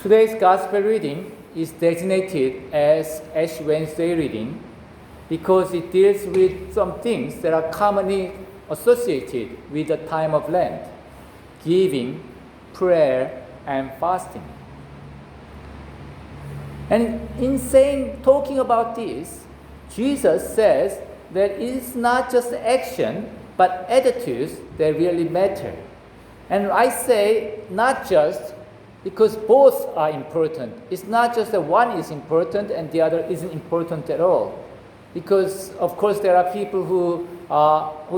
Today's Gospel reading is designated as Ash Wednesday reading because it deals with some things that are commonly associated with the time of Lent: giving, prayer, and fasting. And in talking about this, Jesus says that it is not just action, but attitudes that really matter. And I say not just because both are important. It's not just that one is important and the other isn't important at all. Because, of course, there are people who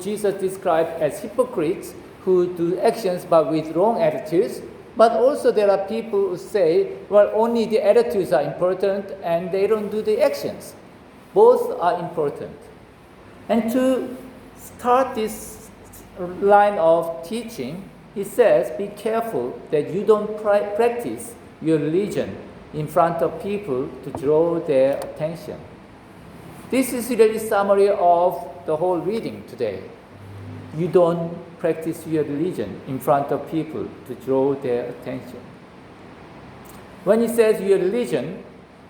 Jesus described as hypocrites who do actions but with wrong attitudes. But also there are people who say, well, only the attitudes are important and they don't do the actions. Both are important. And to start this line of teaching, he says, be careful that you don't practice your religion in front of people to draw their attention. This is really a summary of the whole reading today. You don't practice your religion in front of people to draw their attention. When he says your religion,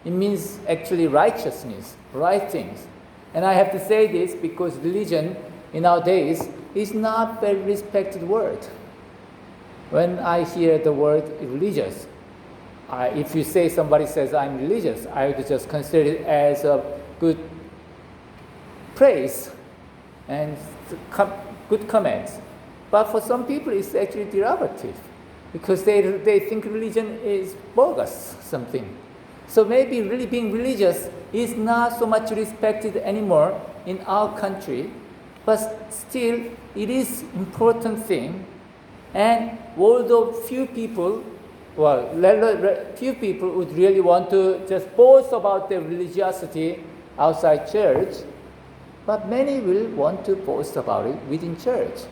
it means actually righteousness, right things. And I have to say this because religion in our days is not a very respected word. When I hear the word religious, if you say somebody says I'm religious, I would just consider it as a good praise and good comments. But for some people, it's actually derivative because they think religion is bogus, something. So maybe really being religious is not so much respected anymore in our country, but still it is important thing. And although few people would really want to just boast about their religiosity outside church, but many will want to boast about it within church.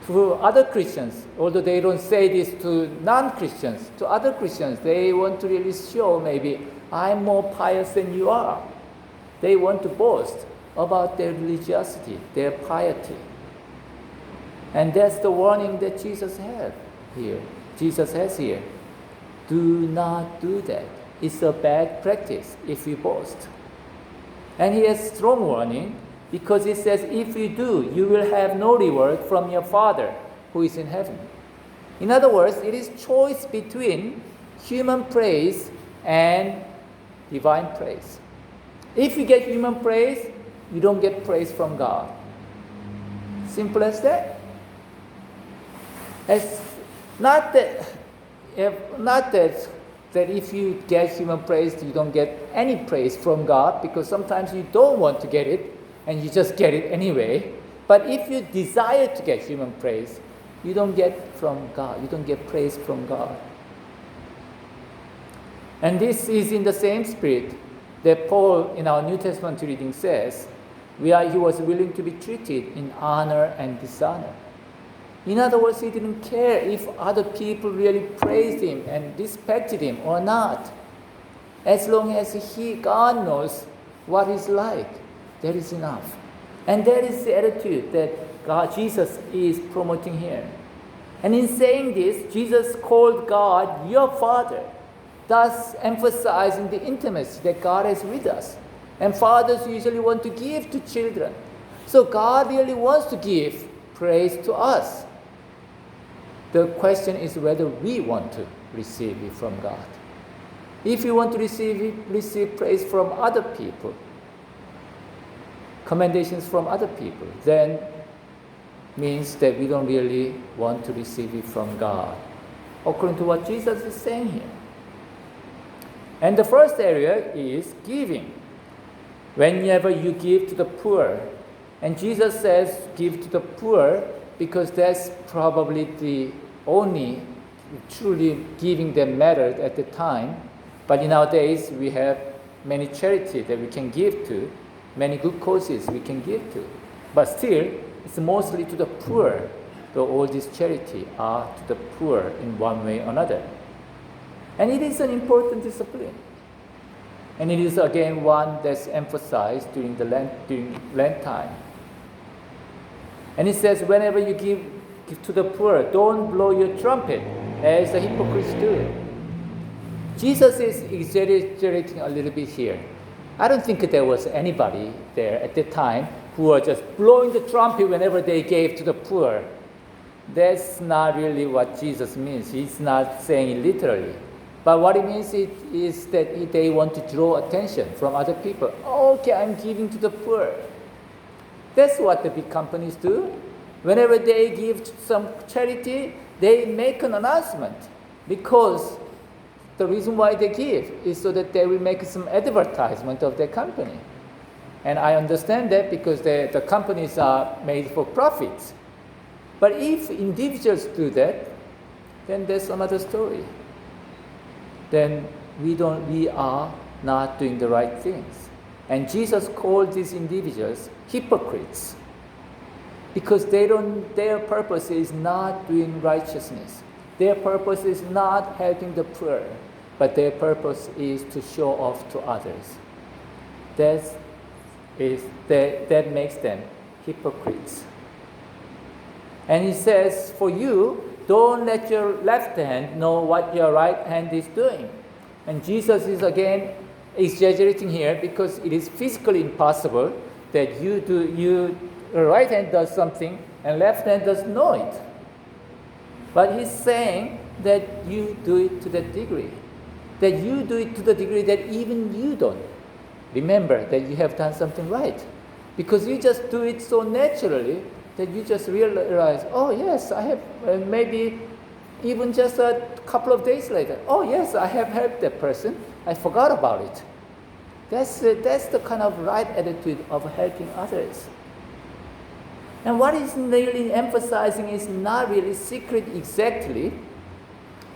To other Christians, although they don't say this to non-Christians, to other Christians, they want to really show maybe, I'm more pious than you are. They want to boast about their religiosity, their piety. And that's the warning that Jesus has here. Do not do that. It's a bad practice if you boast. And he has strong warning because he says, if you do, you will have no reward from your Father who is in heaven. In other words, it is choice between human praise and divine praise. If you get human praise, you don't get praise from God. Simple as that. It's not that if you get human praise, you don't get any praise from God, because sometimes you don't want to get it and you just get it anyway. But if you desire to get human praise, you don't get from God. You don't get praise from God. And this is in the same spirit that Paul in our New Testament reading says, he was willing to be treated in honor and dishonor. In other words, he didn't care if other people really praised him and respected him or not. As long as God knows what he's like, that is enough. And that is the attitude that Jesus is promoting here. And in saying this, Jesus called God your Father, thus emphasizing the intimacy that God has with us. And fathers usually want to give to children. So God really wants to give praise to us. The question is whether we want to receive it from God. If you want to receive praise from other people, commendations from other people, then means that we don't really want to receive it from God, according to what Jesus is saying here. And the first area is giving. Whenever you give to the poor, and Jesus says give to the poor because that's probably the only truly giving that mattered at the time. But in our days, we have many charities that we can give to, many good causes we can give to. But still, it's mostly to the poor, though all these charities are to the poor in one way or another. And it is an important discipline. And it is again one that's emphasized during Lent time. And it says, whenever you give to the poor, don't blow your trumpet, as the hypocrites do. Jesus is exaggerating a little bit here. I don't think there was anybody there at the time who were just blowing the trumpet whenever they gave to the poor. That's not really what Jesus means. He's not saying it literally. But what he means is that they want to draw attention from other people. Okay, I'm giving to the poor. That's what the big companies do. Whenever they give some charity, they make an announcement, because the reason why they give is so that they will make some advertisement of their company. And I understand that, because the companies are made for profits. But if individuals do that, then there's another story. Then we are not doing the right things. And Jesus called these individuals hypocrites, because their purpose is not doing righteousness. Their purpose is not helping the poor, but their purpose is to show off to others. That makes them hypocrites. And he says, for you, don't let your left hand know what your right hand is doing. And Jesus is again exaggerating here, because it is physically impossible that your right hand does something and left hand doesn't know it. But he's saying that you do it to that degree. That you do it to the degree that even you don't remember that you have done something right. Because you just do it so naturally that you just realize, oh yes, I have, maybe even just a couple of days later, oh yes, I have helped that person. I forgot about it. That's the kind of right attitude of helping others. And what he's really emphasizing is not really secret exactly,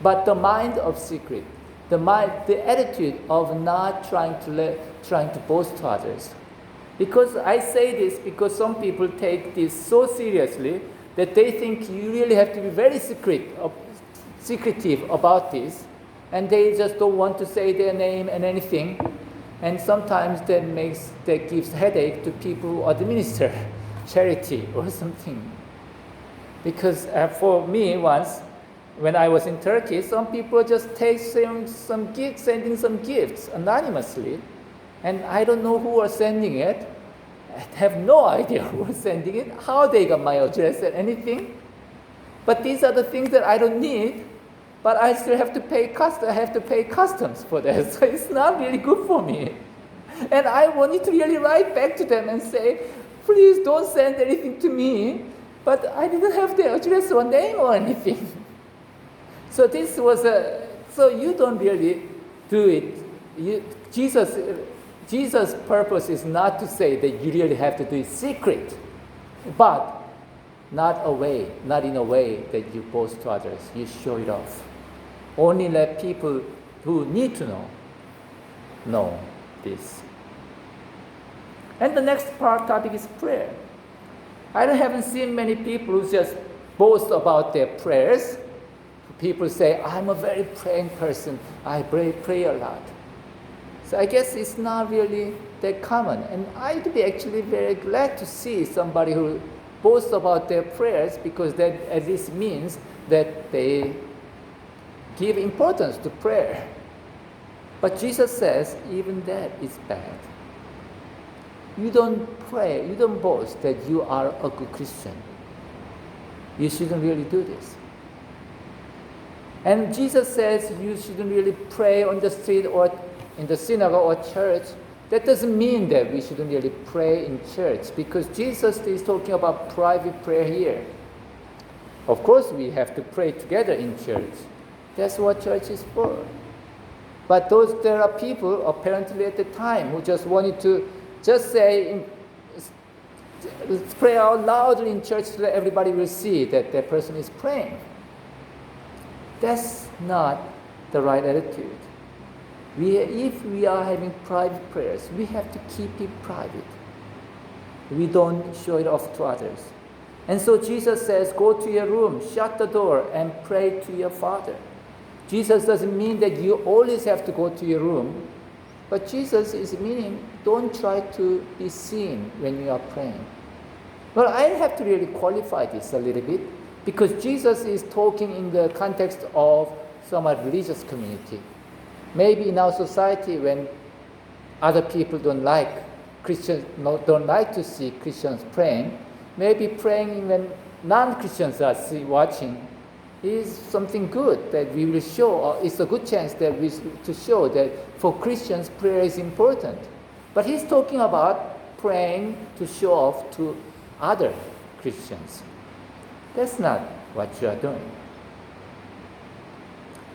but the mind of secret. The attitude of not trying to boast to others. Because I say this because some people take this so seriously that they think you really have to be very secretive about this, and they just don't want to say their name and anything. And sometimes that gives headache to people who administer charity or something. Because for me once, when I was in Turkey, some people just sending some gifts anonymously, and I don't know who was sending it. I have no idea who was sending it, how they got my address and anything. But these are the things that I don't need, but I still have to pay customs for that. So it's not really good for me. And I wanted to really write back to them and say, please don't send anything to me. But I didn't have their address or name or anything. So so you don't really do it. Jesus' purpose is not to say that you really have to do it secret, but not in a way that you boast to others. You show it off. Only let people who need to know this. And the next topic is prayer. I haven't seen many people who just boast about their prayers. People say, I'm a very praying person. I pray a lot. So I guess it's not really that common. And I'd be actually very glad to see somebody who boasts about their prayers, because that at least means that they give importance to prayer. But Jesus says even that is bad. You don't pray, you don't boast that you are a good Christian. You shouldn't really do this. And Jesus says you shouldn't really pray on the street or in the synagogue or church. That doesn't mean that we shouldn't really pray in church, because Jesus is talking about private prayer here. Of course, we have to pray together in church. That's what church is for. But there are people apparently at the time who just wanted to just say, pray out loudly in church so that everybody will see that that person is praying. That's not the right attitude. If we are having private prayers, we have to keep it private. We don't show it off to others. And so Jesus says, go to your room, shut the door, and pray to your Father. Jesus doesn't mean that you always have to go to your room, but Jesus is meaning don't try to be seen when you are praying. Well, I have to really qualify this a little bit, because Jesus is talking in the context of somewhat religious community. Maybe in our society, when other people don't like Christians, don't like to see Christians praying, maybe praying when non-Christians are watching is something good that we will show, or it's a good chance that to show that for Christians prayer is important. But he's talking about praying to show off to other Christians. That's not what you are doing.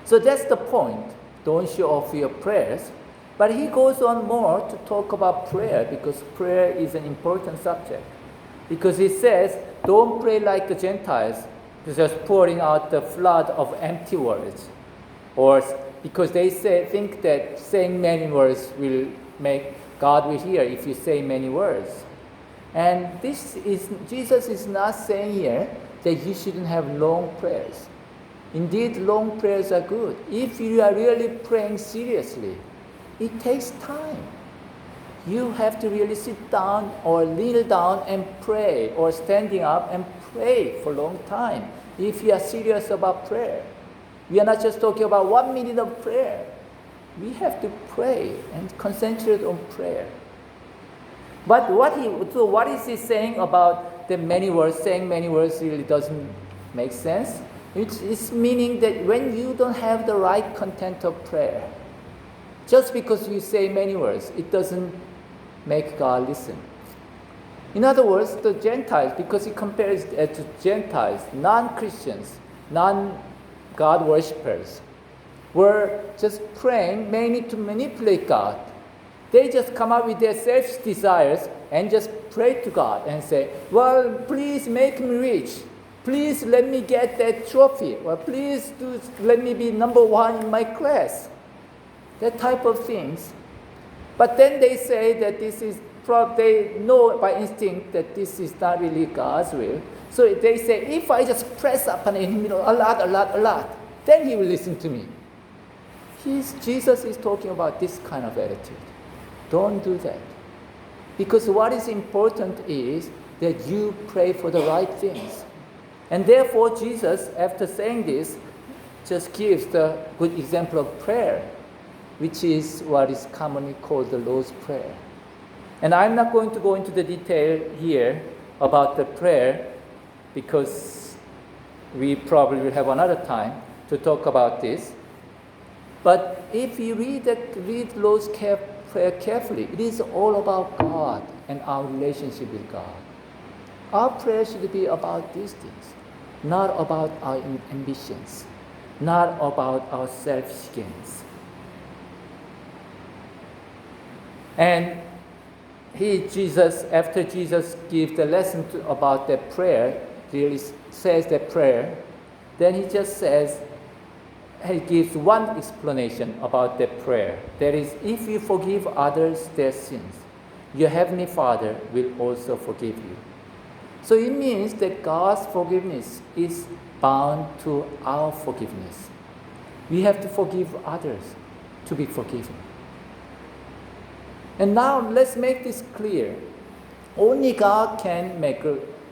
So that's the point. Don't show off your prayers. But he goes on more to talk about prayer, because prayer is an important subject. Because he says, don't pray like the Gentiles, just pouring out the flood of empty words. Or because they think that saying many words will make God will hear if you say many words. And Jesus is not saying here that you shouldn't have long prayers. Indeed, long prayers are good. If you are really praying seriously, it takes time. You have to really sit down or kneel down and pray, or standing up and pray for a long time if you are serious about prayer. We are not just talking about 1 minute of prayer. We have to pray and concentrate on prayer. But what is he saying about the many words? Saying many words really doesn't make sense. It's meaning that when you don't have the right content of prayer, just because you say many words, it doesn't make God listen. In other words, the Gentiles, because he compares it to Gentiles, non-Christians, non-God worshippers, were just praying mainly to manipulate God. They just come up with their selfish desires and just pray to God and say, well, please make me rich. Please let me get that trophy. Or please let me be number one in my class. That type of things. But then they say that they know by instinct that this is not really God's will. So they say, if I just press upon him, a lot, then he will listen to me. Jesus is talking about this kind of attitude. Don't do that. Because what is important is that you pray for the right things. And therefore, Jesus, after saying this, just gives the good example of prayer, which is what is commonly called the Lord's Prayer. And I'm not going to go into the detail here about the prayer, because we probably will have another time to talk about this. But if you read Lord's Prayer carefully, it is all about God and our relationship with God. Our prayer should be about these things, not about our ambitions, not about our selfish gains. And after Jesus gives the lesson about the prayer, really says the prayer, then he just says, he gives one explanation about the prayer. That is, if you forgive others their sins, your Heavenly Father will also forgive you. So it means that God's forgiveness is bound to our forgiveness. We have to forgive others to be forgiven. And now let's make this clear. Only God can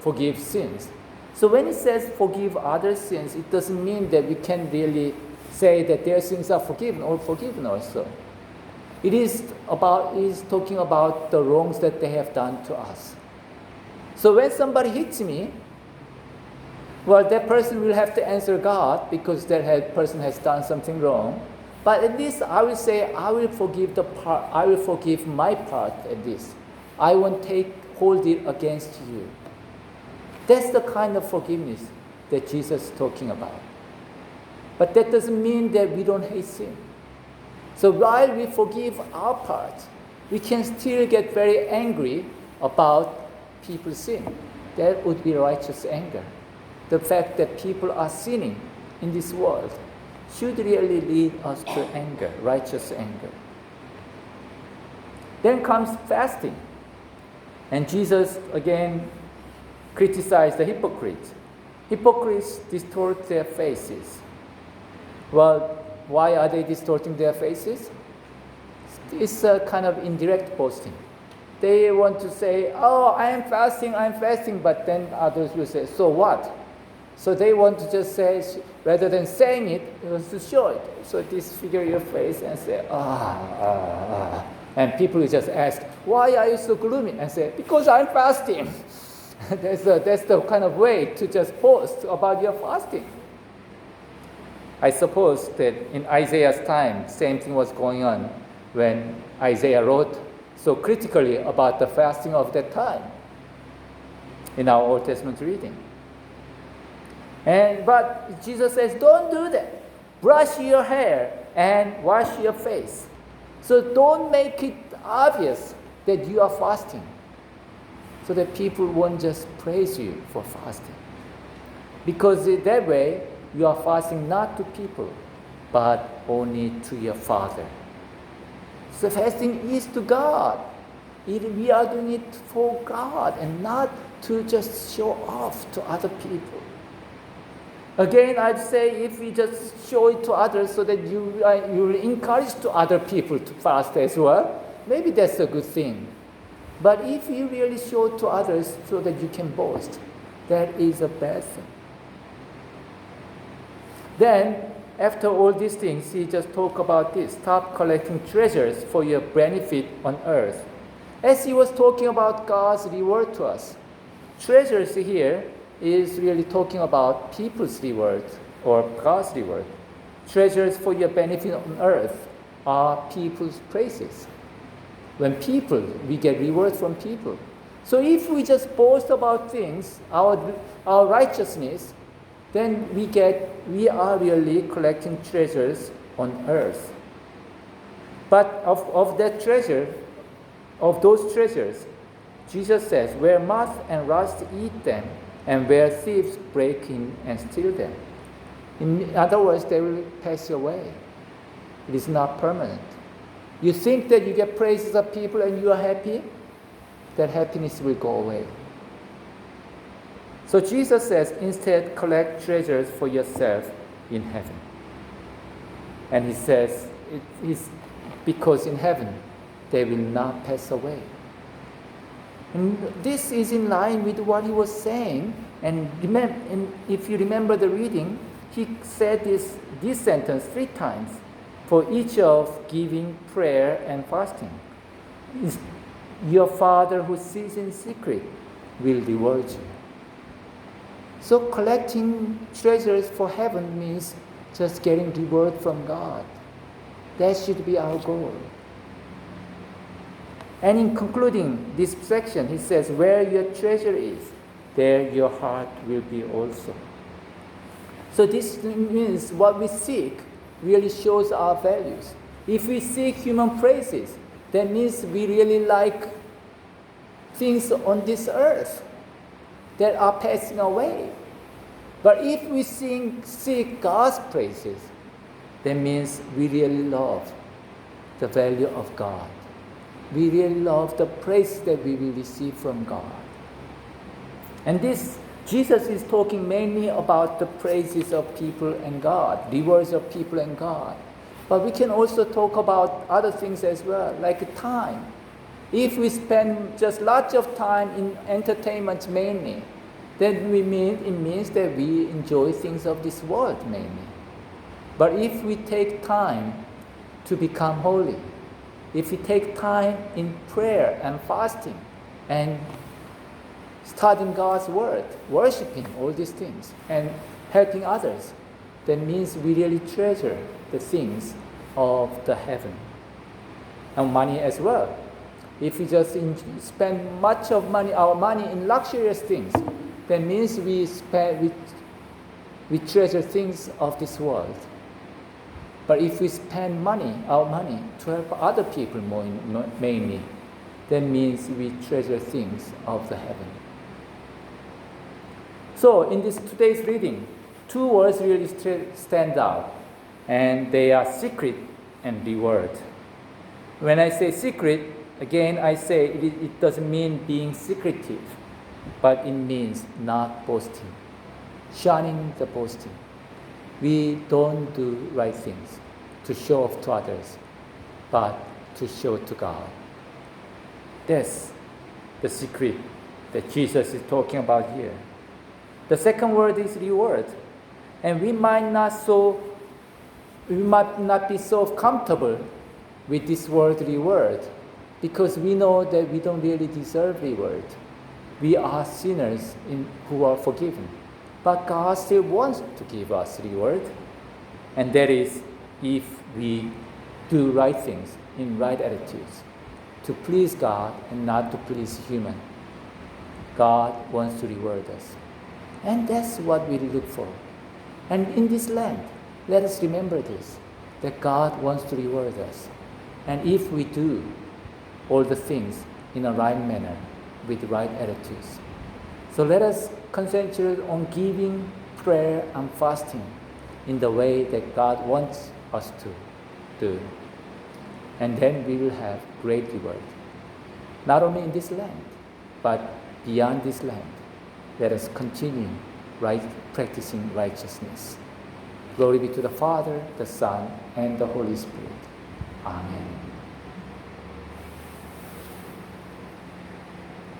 forgive sins. So when it says forgive others' sins, it doesn't mean that we can really say that their sins are forgiven or forgiven also. It is talking about the wrongs that they have done to us. So when somebody hits me, well, that person will have to answer God because that person has done something wrong. But at least I will say, I will forgive my part at least. I won't hold it against you. That's the kind of forgiveness that Jesus is talking about. But that doesn't mean that we don't hate sin. So while we forgive our part, we can still get very angry about people's sin. That would be righteous anger. The fact that people are sinning in this world should really lead us to anger, righteous anger. Then comes fasting. And Jesus again criticized the hypocrites. Hypocrites distort their faces. Well, why are they distorting their faces? It's a kind of indirect boasting. They want to say, oh, I am fasting, but then others will say, so what? So they want to just say, rather than saying it, it was to show it. So disfigure your face and say, And people will just ask, why are you so gloomy? And say, because I'm fasting. That's the kind of way to just boast about your fasting. I suppose that in Isaiah's time, same thing was going on when Isaiah wrote so critically about the fasting of that time in our Old Testament reading. But Jesus says, don't do that. Brush your hair and wash your face. So don't make it obvious that you are fasting, so that people won't just praise you for fasting. Because that way, you are fasting not to people, but only to your Father. So fasting is to God. We are doing it for God and not to just show off to other people. Again, I'd say if we just show it to others so that you will encourage to other people to fast as well, maybe that's a good thing. But if you really show it to others so that you can boast, that is a bad thing. Then, after all these things, he just talked about this. Stop collecting treasures for your benefit on earth. As he was talking about God's reward to us, treasures here is really talking about people's reward or God's reward. Treasures for your benefit on earth are people's praises. When we get reward from people. So if we just boast about things, our righteousness, then we are really collecting treasures on earth. But of those treasures, Jesus says, where moth and rust eat them, and where thieves break in and steal them. In other words, they will pass away. It is not permanent. You think that you get praises of people and you are happy, that happiness will go away. So Jesus says, instead, collect treasures for yourself in heaven. And he says, it is because in heaven they will not pass away. And this is in line with what he was saying. And if you remember the reading, he said this sentence 3 times for each of giving, prayer, and fasting. Your Father who sees in secret will reward you. So collecting treasures for heaven means just getting reward from God. That should be our goal. And in concluding this section, he says, where your treasure is, there your heart will be also. So this means what we seek really shows our values. If we seek human praises, that means we really like things on this earth that are passing away. But if we seek God's praises, that means we really love the value of God. We really love the praise that we will receive from God. And Jesus is talking mainly about the praises of people and God, rewards of people and God. But we can also talk about other things as well, like time. If we spend just lots of time in entertainment mainly, then it means that we enjoy things of this world mainly. But if we take time to become holy, if we take time in prayer and fasting and studying God's word, worshiping all these things, and helping others, that means we really treasure the things of the heaven. And money as well. If we just spend much of our money in luxurious things, that means we treasure things of this world. But if we spend our money to help other people mainly, that means we treasure things of the heaven. So in today's reading, 2 words really stand out, and they are secret and reward. When I say secret, again I say it doesn't mean being secretive, but it means not boasting, shunning the boasting. We don't do right things to show off to others, but to show to God. That's the secret that Jesus is talking about here. The second word is reward. And we might not be so comfortable with this word reward because we know that we don't really deserve reward. We are sinners who are forgiven. But God still wants to give us reward. And that is if we do right things in right attitudes to please God and not to please human. God wants to reward us. And that's what we look for. And in this land, let us remember this, that God wants to reward us. And if we do all the things in a right manner, with the right attitudes. So let us concentrate on giving, prayer, and fasting in the way that God wants us to do. And then we will have great reward. Not only in this land, but beyond this land. Let us continue practicing righteousness. Glory be to the Father, the Son, and the Holy Spirit. Amen.